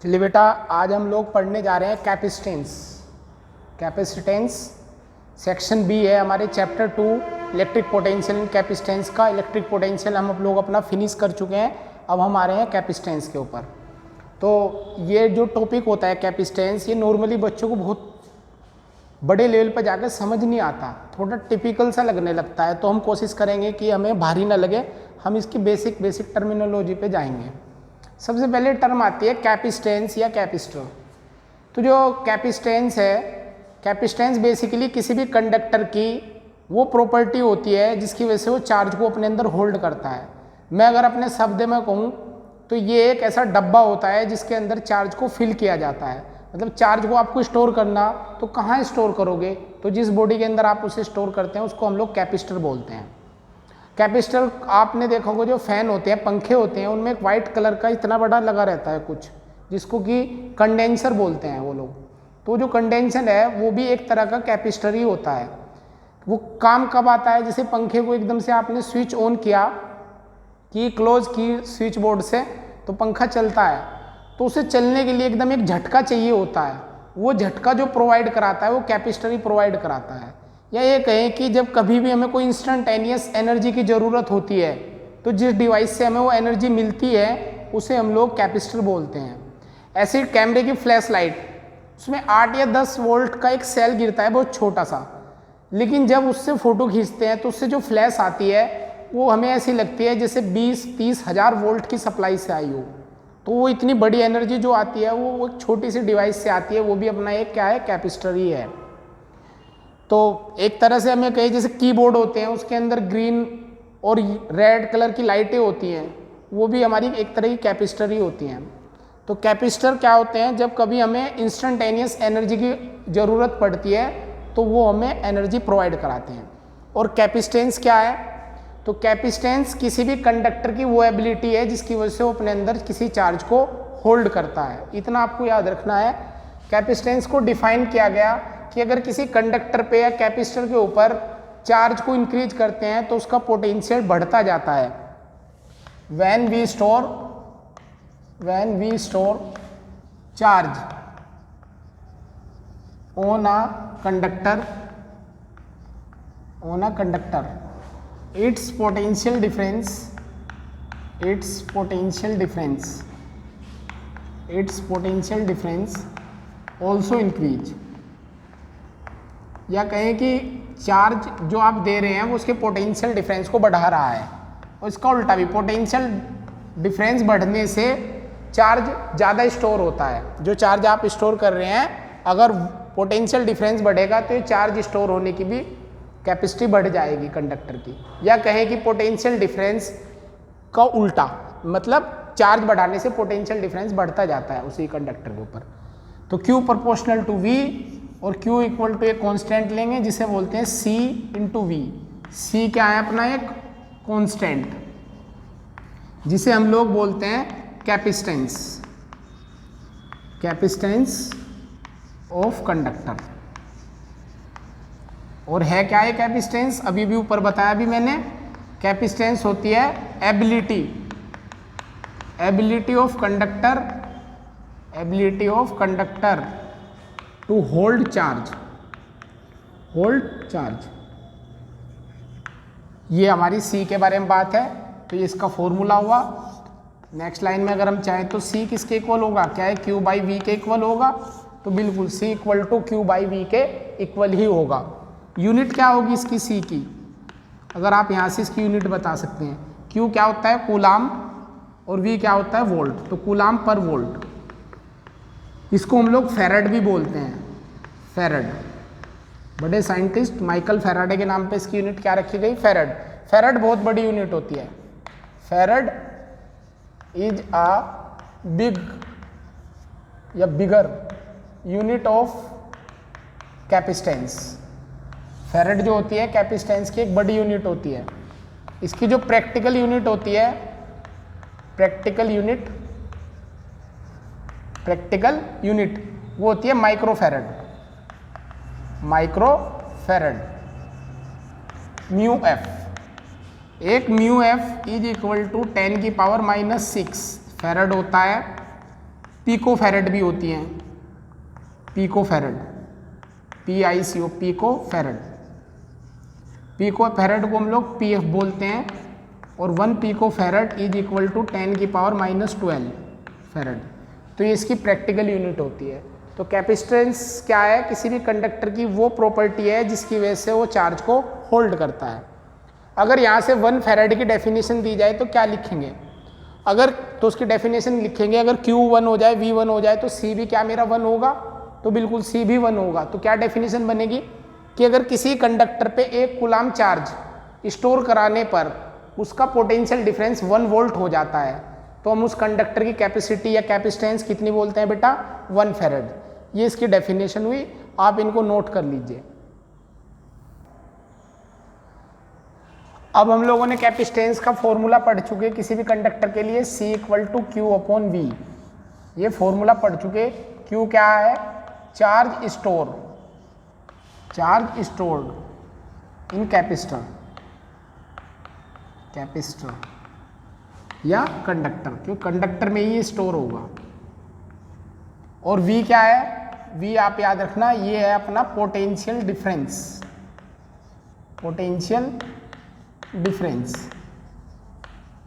चलिए बेटा, आज हम लोग पढ़ने जा रहे हैं कैपेसिटेंस। कैपेसिटेंस सेक्शन बी है हमारे chapter 2 electric potential and capacitance का। इलेक्ट्रिक पोटेंशियल हम लोग अपना फिनिश कर चुके हैं, अब हम आ रहे हैं कैपेसिटेंस के ऊपर। तो ये जो टॉपिक होता है कैपेसिटेंस, ये नॉर्मली बच्चों को बहुत बड़े लेवल पर जाकर समझ नहीं आता, थोड़ा टिपिकल सा लगने लगता है। तो हम कोशिश करेंगे कि हमें भारी ना लगे, हम इसकी बेसिक टर्मिनोलॉजी पे जाएंगे। सबसे पहले टर्म आती है कैपेसिटेंस या कैपेसिटर। तो जो कैपेसिटेंस है, कैपेसिटेंस बेसिकली किसी भी कंडक्टर की वो प्रॉपर्टी होती है जिसकी वजह से वो चार्ज को अपने अंदर होल्ड करता है। मैं अगर अपने शब्द में कहूँ तो ये एक ऐसा डब्बा होता है जिसके अंदर चार्ज को फिल किया जाता है। मतलब चार्ज को आपको स्टोर करना, तो कहाँ स्टोर करोगे? तो जिस बॉडी के अंदर आप उसे स्टोर करते हैं उसको हम लोग कैपेसिटर बोलते हैं। कैपेसिटर आपने देखा होगा, जो फैन होते हैं, पंखे होते हैं, उनमें एक वाइट कलर का इतना बड़ा लगा रहता है कुछ, जिसको कि कंडेंसर बोलते हैं वो लोग। तो जो कंडेंसर है वो भी एक तरह का कैपेसिटर ही होता है। वो काम कब आता है? जैसे पंखे को एकदम से आपने स्विच ऑन किया, की क्लोज की स्विच बोर्ड से, तो पंखा चलता है। तो उसे चलने के लिए एकदम एक झटका चाहिए होता है। वो झटका जो प्रोवाइड कराता है वो कैपेसिटर ही प्रोवाइड कराता है। या ये कहें कि जब कभी भी हमें कोई इंस्टेंटेनियस एनर्जी की ज़रूरत होती है, तो जिस डिवाइस से हमें वो एनर्जी मिलती है उसे हम लोग कैपेसिटर बोलते हैं। ऐसे कैमरे की फ्लैश लाइट, उसमें 8 या 10 वोल्ट का एक सेल गिरता है, बहुत छोटा सा, लेकिन जब उससे फ़ोटो खींचते हैं तो उससे जो फ्लैश आती है वो हमें ऐसी लगती है जैसे 20-30 हज़ार वोल्ट की सप्लाई से आई हो। तो वो इतनी बड़ी एनर्जी जो आती है वो एक छोटी सी डिवाइस से आती है, वो भी अपना एक क्या है, कैपेसिटर ही है। तो एक तरह से हमें कहें जैसे कीबोर्ड होते हैं, उसके अंदर ग्रीन और रेड कलर की लाइटें होती हैं, वो भी हमारी एक तरह की कैपेसिटर ही होती हैं। तो कैपेसिटर क्या होते हैं? जब कभी हमें इंस्टेंटेनियस एनर्जी की ज़रूरत पड़ती है तो वो हमें एनर्जी प्रोवाइड कराते हैं। और कैपेसिटेंस क्या है? तो कैपेसिटेंस किसी भी कंडक्टर की वो एबिलिटी है जिसकी वजह से वो अपने अंदर किसी चार्ज को होल्ड करता है। इतना आपको याद रखना है। कैपेसिटेंस को डिफाइन किया गया कि अगर किसी कंडक्टर पे या कैपेसिटर के ऊपर चार्ज को इंक्रीज करते हैं तो उसका पोटेंशियल बढ़ता जाता है। When we store charge on a conductor, its potential difference also increase। या कहें कि चार्ज जो आप दे रहे हैं वो उसके पोटेंशियल डिफरेंस को बढ़ा रहा है, और इसका उल्टा भी, पोटेंशियल डिफरेंस बढ़ने से चार्ज ज़्यादा स्टोर होता है। जो चार्ज आप स्टोर कर रहे हैं, अगर पोटेंशियल डिफरेंस बढ़ेगा तो ये चार्ज स्टोर होने की भी कैपेसिटी बढ़ जाएगी कंडक्टर की। या कहें कि पोटेंशियल डिफरेंस का उल्टा, मतलब चार्ज बढ़ाने से पोटेंशियल डिफरेंस बढ़ता जाता है उसी कंडक्टर के ऊपर। तो Q प्रोपोर्शनल टू V और Q इक्वल टू एक कांस्टेंट लेंगे जिसे बोलते हैं C इंटू V। C क्या है? अपना एक कांस्टेंट, जिसे हम लोग बोलते हैं कैपेसिटेंस ऑफ कंडक्टर। और है क्या है कैपेसिटेंस? अभी भी ऊपर बताया भी मैंने, कैपेसिटेंस होती है ability of conductor to hold charge. ये हमारी C के बारे में बात है, तो ये इसका फॉर्मूला हुआ। नेक्स्ट लाइन में अगर हम चाहें तो C किसके इक्वल होगा? क्या है? Q बाई V के इक्वल होगा। तो बिल्कुल C equal to Q by V के इक्वल ही होगा। यूनिट क्या होगी इसकी C की? अगर आप यहाँ से इसकी यूनिट बता सकते हैं। Q क्या होता है? कूलाम, और V क्या होता है? वोल्ट। तो कूलाम पर वोल्ट, इसको हम लोग फैराड भी बोलते हैं। फैराड, बड़े साइंटिस्ट माइकल फैराडे के नाम पे इसकी यूनिट क्या रखी गई? फैराड बहुत बड़ी यूनिट होती है। Farad is a bigger unit of capacitance. Farad जो होती है कैपेसिटेंस की एक बड़ी यूनिट होती है। इसकी जो प्रैक्टिकल यूनिट होती है, प्रैक्टिकल यूनिट वो होती है माइक्रोफैराड। म्यू एफ, एक mu F is equal to 10⁻⁻⁶ farad होता है। पिको फैरेड भी होती हैं, pico farad, PICO, pico farad. Pico farad को हम लोग PF बोलते हैं, और 1 पिको फैरेड इज इक्वल टू 10⁻⁻12 फैरेड। तो ये इसकी प्रैक्टिकल यूनिट होती है। तो कैपेसिटेंस क्या है? किसी भी कंडक्टर की वो प्रॉपर्टी है जिसकी वजह से वो चार्ज को होल्ड करता है। अगर यहाँ से 1 फैरेड की डेफिनेशन दी जाए तो क्या लिखेंगे? अगर तो उसकी डेफिनेशन लिखेंगे, अगर Q 1 हो जाए, V 1 हो जाए, तो C भी क्या मेरा 1 होगा? तो बिल्कुल C भी 1 होगा। तो क्या डेफिनेशन बनेगी कि अगर किसी कंडक्टर पे 1 कूलाम चार्ज स्टोर कराने पर उसका पोटेंशियल डिफरेंस 1 वोल्ट हो जाता है, तो हम उस कंडक्टर की कैपेसिटी या कैपेसिटेंस कितनी बोलते हैं बेटा? 1 फैरेड। ये इसकी डेफिनेशन हुई, आप इनको नोट कर लीजिए। अब हम लोगों ने कैपेसिटेंस का फॉर्मूला पढ़ चुके किसी भी कंडक्टर के लिए, C = Q/V। ये फॉर्मूला पढ़ चुके। Q क्या है? चार्ज स्टोर्ड इन कैपेसिटर या कंडक्टर, क्योंकि कंडक्टर में ही स्टोर होगा। और V क्या है? V आप याद रखना, ये है अपना पोटेंशियल डिफरेंस।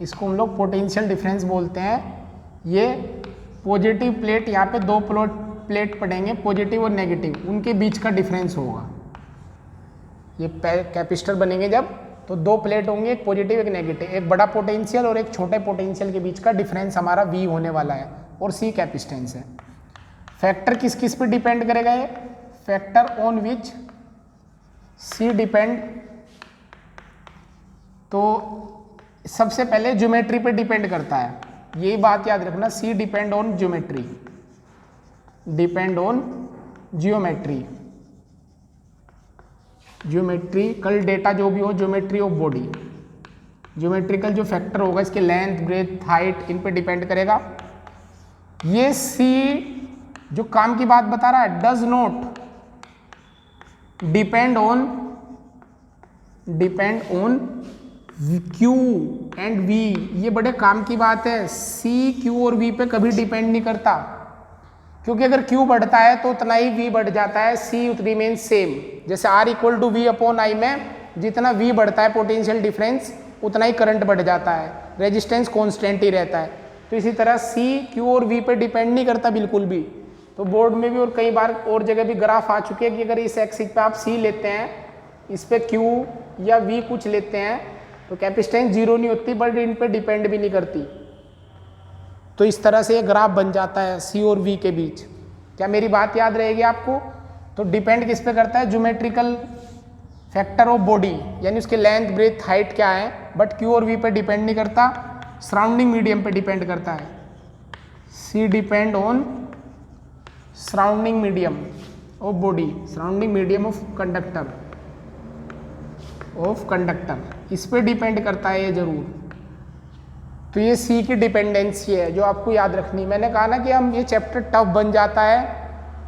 इसको हम लोग पोटेंशियल डिफरेंस बोलते हैं। ये पॉजिटिव प्लेट, यहाँ पे 2 प्लेट पड़ेंगे, पॉजिटिव और नेगेटिव, उनके बीच का डिफरेंस होगा। ये कैपेसिटर बनेंगे जब, तो 2 प्लेट होंगे, एक पॉजिटिव एक नेगेटिव, एक बड़ा पोटेंशियल और एक छोटे पोटेंशियल के बीच का डिफरेंस हमारा V होने वाला है, और C कैपेसिटेंस है। फैक्टर किस किस पे डिपेंड करेगा? ये factor on which C depend, तो सबसे पहले ज्योमेट्री पे डिपेंड करता है, यही बात याद रखना। C depend on geometrical data जो भी हो, ज्योमेट्री ऑफ बॉडी, ज्योमेट्रिकल जो फैक्टर होगा इसके लेंथ, ब्रेथ, हाइट, इन पे डिपेंड करेगा। ये C जो काम की बात बता रहा है, does not depend on Q and V। ये बड़े काम की बात है। C, Q और V पे कभी डिपेंड नहीं करता, क्योंकि अगर Q बढ़ता है तो उतना ही V बढ़ जाता है, C रिमेन्स सेम। जैसे R = V/I में जितना V बढ़ता है पोटेंशियल डिफरेंस, उतना ही करंट बढ़ जाता है, रेजिस्टेंस कांस्टेंट ही रहता है। तो इसी तरह C, Q और V पे डिपेंड नहीं करता बिल्कुल भी। तो बोर्ड में भी और कई बार और जगह भी ग्राफ आ चुके हैं कि अगर इस एक्सिस पे आप C लेते हैं, इस पे Q या V कुछ लेते हैं, तो कैपेसिटेंस 0 नहीं होती, बट इन पे डिपेंड भी नहीं करती। तो इस तरह से ये ग्राफ बन जाता है C और V के बीच। क्या मेरी बात याद रहेगी आपको? तो डिपेंड किस पे करता है? ज्योमेट्रिकल फैक्टर ऑफ बॉडी, यानी उसके लेंथ, ब्रेथ, हाइट क्या है, बट Q और V पे डिपेंड नहीं करता, सराउंडिंग मीडियम पे डिपेंड करता है। C depend on surrounding medium of body, surrounding medium of conductor, इस पे डिपेंड करता है ये जरूर। तो ये C की डिपेंडेंसी है जो आपको याद रखनी। मैंने कहा ना कि हम ये चैप्टर टफ बन जाता है,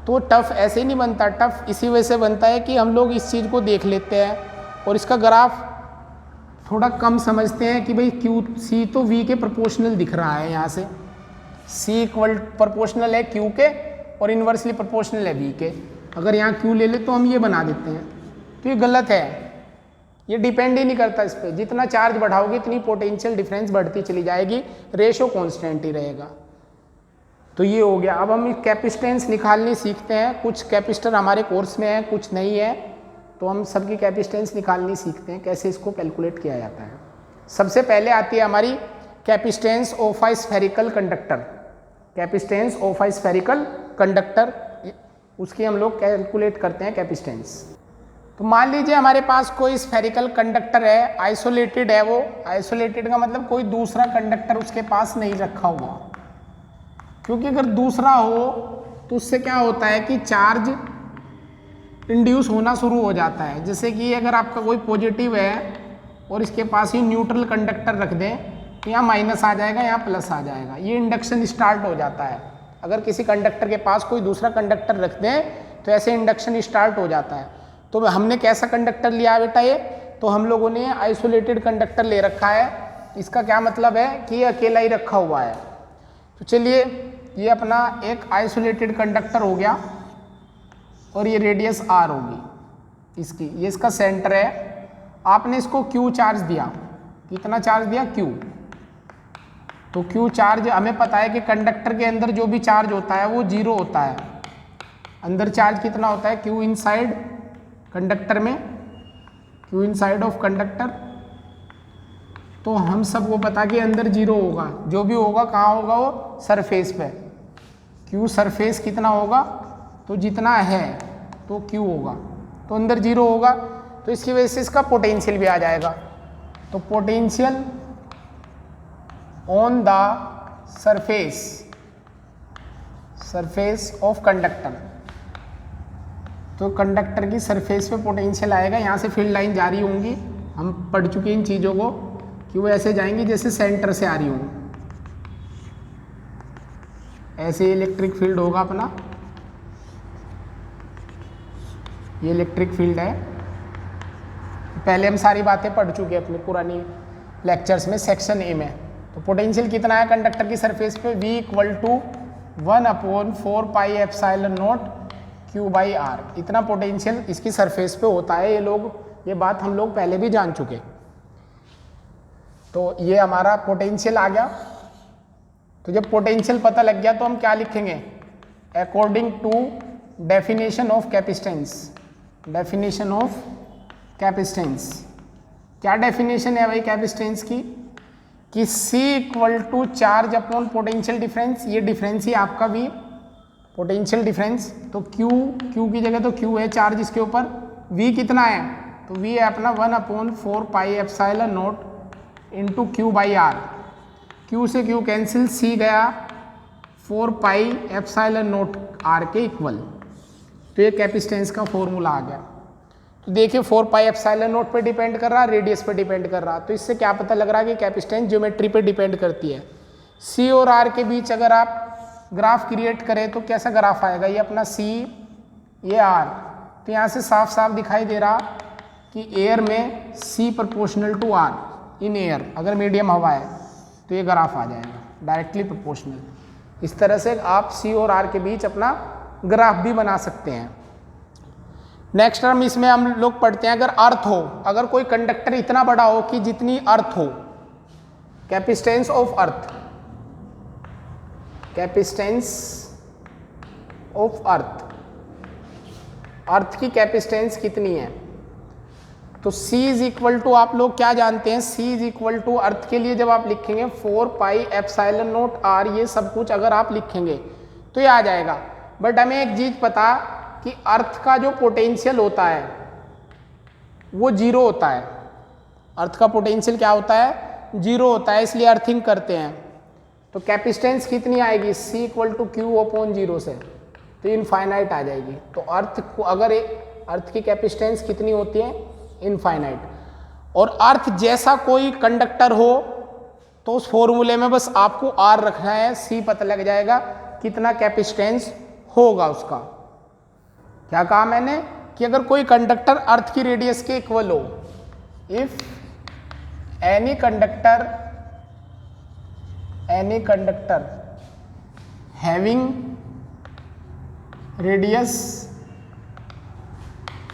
तो टफ ऐसे ही नहीं बनता, टफ इसी वजह से बनता है कि हम लोग इस चीज़ को देख लेते हैं और इसका ग्राफ थोड़ा कम समझते हैं कि भाई C तो V के प्रोपोर्शनल दिख रहा है, यहाँ से C प्रोपोर्शनल है Q के और इन्वर्सली प्रोपोर्शनल है V के। अगर यहाँ Q ले ले तो हम ये बना देते हैं, तो ये गलत है। ये डिपेंड ही नहीं करता इस पर, जितना चार्ज बढ़ाओगे इतनी पोटेंशियल डिफरेंस बढ़ती चली जाएगी, रेशो कांस्टेंट ही रहेगा। तो ये हो गया। अब हम कैपेसिटेंस निकालनी सीखते हैं। कुछ कैपेसिटर हमारे कोर्स में है, कुछ नहीं है, तो हम सबकी कैपेसिटेंस निकालनी सीखते हैं, कैसे इसको कैलकुलेट किया जाता है। सबसे पहले आती है हमारी capacitance of a spherical conductor. Capacitance of a spherical conductor, उसकी हम लोग कैलकुलेट करते हैं कैपेसिटेंस। तो मान लीजिए हमारे पास कोई स्फेरिकल कंडक्टर है, आइसोलेटेड है वो। आइसोलेटेड का मतलब कोई दूसरा कंडक्टर उसके पास नहीं रखा हुआ, क्योंकि अगर दूसरा हो तो उससे क्या होता है कि चार्ज इंड्यूस होना शुरू हो जाता है। जैसे कि अगर आपका कोई पॉजिटिव है और इसके पास ही न्यूट्रल कंडक्टर रख दें, तो यहाँ माइनस आ जाएगा, यहाँ प्लस आ जाएगा, ये इंडक्शन स्टार्ट हो जाता है। अगर किसी कंडक्टर के पास कोई दूसरा कंडक्टर रख दें तो ऐसे इंडक्शन स्टार्ट हो जाता है। तो हमने कैसा कंडक्टर लिया है बेटा? ये तो हम लोगों ने आइसोलेटेड कंडक्टर ले रखा है। इसका क्या मतलब है कि ये अकेला ही रखा हुआ है। तो चलिए ये अपना एक आइसोलेटेड कंडक्टर हो गया और ये रेडियस r होगी इसकी, ये इसका सेंटर है। आपने इसको q चार्ज दिया, कितना चार्ज दिया q, तो q चार्ज हमें पता है कि कंडक्टर के अंदर जो भी चार्ज होता है वो 0 होता है। अंदर चार्ज कितना होता है q इनसाइड कंडक्टर में, q इनसाइड ऑफ कंडक्टर, तो हम सबको पता कि अंदर 0 होगा, जो भी होगा कहाँ होगा वो सरफेस पे। q सरफेस कितना होगा, तो जितना है तो q होगा, तो अंदर 0 होगा, तो इसकी वजह से इसका पोटेंशियल भी आ जाएगा। तो potential on the surface of conductor, तो कंडक्टर की सरफेस पे पोटेंशियल आएगा। यहाँ से फील्ड लाइन जारी होंगी, हम पढ़ चुके इन चीज़ों को कि वो ऐसे जाएंगी जैसे सेंटर से आ रही होंगी, ऐसे इलेक्ट्रिक फील्ड होगा अपना, ये इलेक्ट्रिक फील्ड है। पहले हम सारी बातें पढ़ चुके हैं अपनी पुरानी लेक्चर्स में, सेक्शन ए में। तो पोटेंशियल कितना है कंडक्टर की सरफेस पे, V equal to 1/4 pi epsilon naught Q/R, इतना पोटेंशियल इसकी सरफेस पे होता है। ये बात हम लोग पहले भी जान चुके। तो ये हमारा पोटेंशियल आ गया। तो जब पोटेंशियल पता लग गया तो हम क्या लिखेंगे, according to definition of capacitance. Definition of capacitance, क्या डेफिनेशन है भाई कैपेसिटेंस की, कि C equal to charge upon potential difference, ये डिफरेंस ही आपका V, पोटेंशियल डिफरेंस। तो Q की जगह तो Q है चार्ज इसके ऊपर, V कितना है, तो V है अपना 1/4 pi epsilon not into Q/R। Q से Q कैंसिल, C गया 4 पाई एप्सिलॉन नॉट R के इक्वल। तो ये कैपेसिटेंस का फॉर्मूला आ गया। तो देखिए 4 पाई एप्सिलॉन नॉट पे डिपेंड कर रहा, रेडियस पे डिपेंड कर रहा। तो इससे क्या पता लग रहा है कि कैपेसिटेंस ज्योमेट्री पे डिपेंड करती है। C और R के बीच अगर आप ग्राफ क्रिएट करें तो कैसा ग्राफ आएगा, ये अपना C, ये R। तो यहाँ से साफ साफ दिखाई दे रहा कि एयर में C proportional to R in air, अगर मीडियम हवा है तो ये ग्राफ आ जाएगा डायरेक्टली प्रोपोर्शनल। इस तरह से आप C और R के बीच अपना ग्राफ भी बना सकते हैं। नेक्स्ट टर्म इसमें हम लोग पढ़ते हैं, अगर अर्थ हो, अगर कोई कंडक्टर इतना बड़ा हो कि जितनी अर्थ हो, capacitance of earth, capacitance of earth, earth की कैपेसिटेंस कितनी है, तो C इज इक्वल टू, आप लोग क्या जानते हैं, C is equal to earth के लिए जब आप लिखेंगे 4 पाई एप्सिलॉन नॉट R, ये सब कुछ अगर आप लिखेंगे तो ये आ जाएगा। बट हमें एक चीज पता कि अर्थ का जो पोटेंशियल होता है वो 0 होता है। अर्थ का पोटेंशियल क्या होता है, 0 होता है, इसलिए अर्थिंग करते हैं। तो कैपेसिटेंस कितनी आएगी, C इक्वल टू Q/0 से, तो इनफाइनाइट आ जाएगी। तो अर्थ को अगर अर्थ की कैपेसिटेंस कितनी होती है, इनफाइनाइट। और अर्थ जैसा कोई कंडक्टर हो तो उस फॉर्मूले में बस आपको R रखना है, C पता लग जाएगा कितना कैपेसिटेंस होगा उसका। क्या कहा मैंने कि अगर कोई कंडक्टर अर्थ की रेडियस के इक्वल हो, if any conductor having radius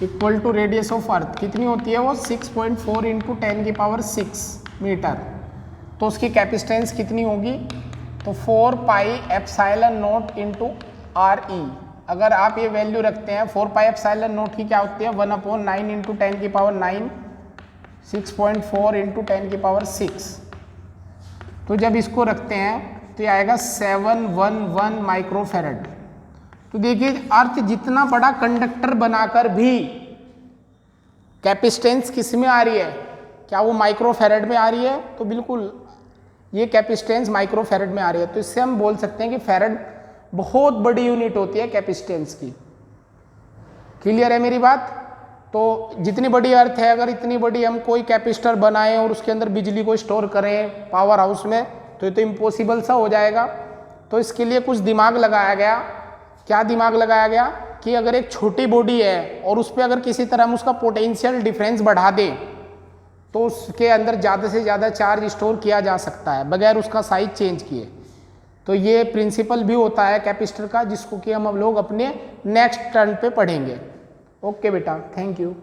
equal to radius of earth, कितनी होती है वो 6.4 इंटू 10⁶ मीटर, तो उसकी कैपेसिटेंस कितनी होगी, तो 4 पाई एप्सिलॉन नॉट इंटू RE। अगर आप ये वैल्यू रखते हैं 4 पाई एप्सिलॉन नॉट की क्या होती है 1/9 इंटू 10⁹, 6.4 इंटू 10⁶। तो जब इसको रखते हैं तो ये आएगा 711 माइक्रोफेरेड। तो देखिए अर्थ जितना बड़ा कंडक्टर बनाकर भी कैपेसिटेंस किस में आ रही है, क्या वो माइक्रोफेरेड में आ रही है, तो बिल्कुल ये कैपेसिटेंस माइक्रोफेरेड में आ रही है। तो इससे हम बोल सकते हैं कि फेरेड बहुत बड़ी यूनिट होती है कैपेसिटेंस की। क्लियर है मेरी बात। तो जितनी बड़ी अर्थ है, अगर इतनी बड़ी हम कोई कैपेसिटर बनाएं और उसके अंदर बिजली को स्टोर करें पावर हाउस में, तो ये तो इम्पॉसिबल सा हो जाएगा। तो इसके लिए कुछ दिमाग लगाया गया। क्या दिमाग लगाया गया कि अगर एक छोटी बॉडी है और उस पर अगर किसी तरह हम उसका पोटेंशियल डिफरेंस बढ़ा दें तो उसके अंदर ज़्यादा से ज़्यादा चार्ज स्टोर किया जा सकता है बगैर उसका साइज चेंज किए। तो ये प्रिंसिपल भी होता है कैपेसिटर का, जिसको कि हम अब लोग अपने नेक्स्ट टर्न पे पढ़ेंगे। ओके बेटा, थैंक यू।